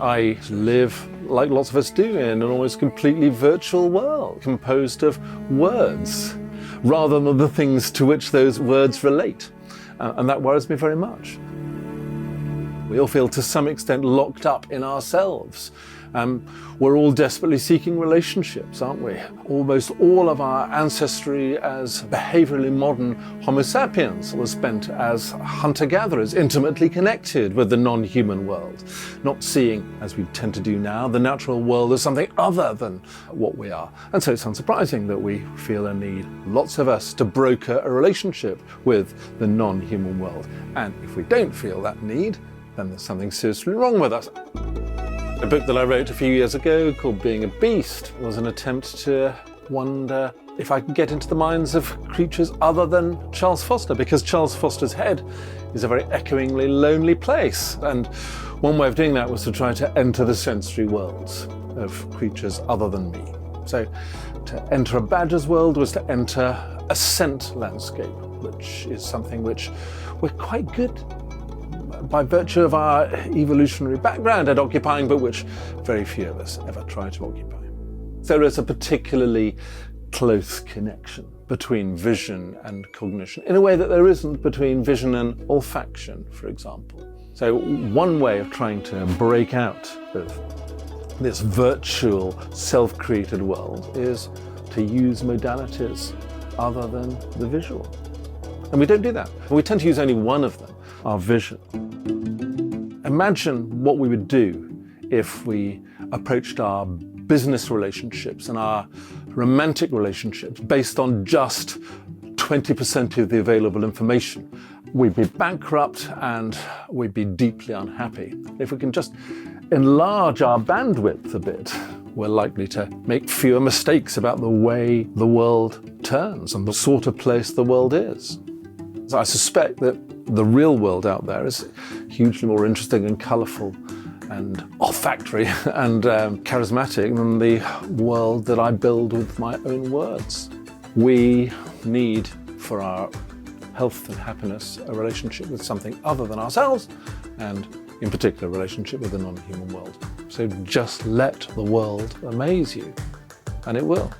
I live, like lots of us do, in an almost completely virtual world, composed of words, rather than the things to which those words relate. And that worries me very much. We all feel to some extent locked up in ourselves. We're all desperately seeking relationships, aren't we? Almost all of our ancestry as behaviorally modern Homo sapiens was spent as hunter-gatherers, intimately connected with the non-human world, not seeing, as we tend to do now, the natural world as something other than what we are. And so it's unsurprising that we feel a need, lots of us, to broker a relationship with the non-human world. And if we don't feel that need, then there's something seriously wrong with us. A book that I wrote a few years ago called Being a Beast was an attempt to wonder if I could get into the minds of creatures other than Charles Foster, because Charles Foster's head is a very echoingly lonely place. And one way of doing that was to try to enter the sensory worlds of creatures other than me. So to enter a badger's world was to enter a scent landscape, which is something which we're quite good by virtue of our evolutionary background at occupying, but which very few of us ever try to occupy. There is a particularly close connection between vision and cognition, in a way that there isn't between vision and olfaction, for example. So one way of trying to break out of this virtual, self-created world is to use modalities other than the visual. And we don't do that. We tend to use only one of them, our vision. Imagine what we would do if we approached our business relationships and our romantic relationships based on just 20% of the available information. We'd be bankrupt and we'd be deeply unhappy. If we can just enlarge our bandwidth a bit, we're likely to make fewer mistakes about the way the world turns and the sort of place the world is. So I suspect that the real world out there is hugely more interesting and colourful and olfactory and charismatic than the world that I build with my own words. We need, for our health and happiness, a relationship with something other than ourselves, and in particular, a relationship with the non-human world. So just let the world amaze you, and it will.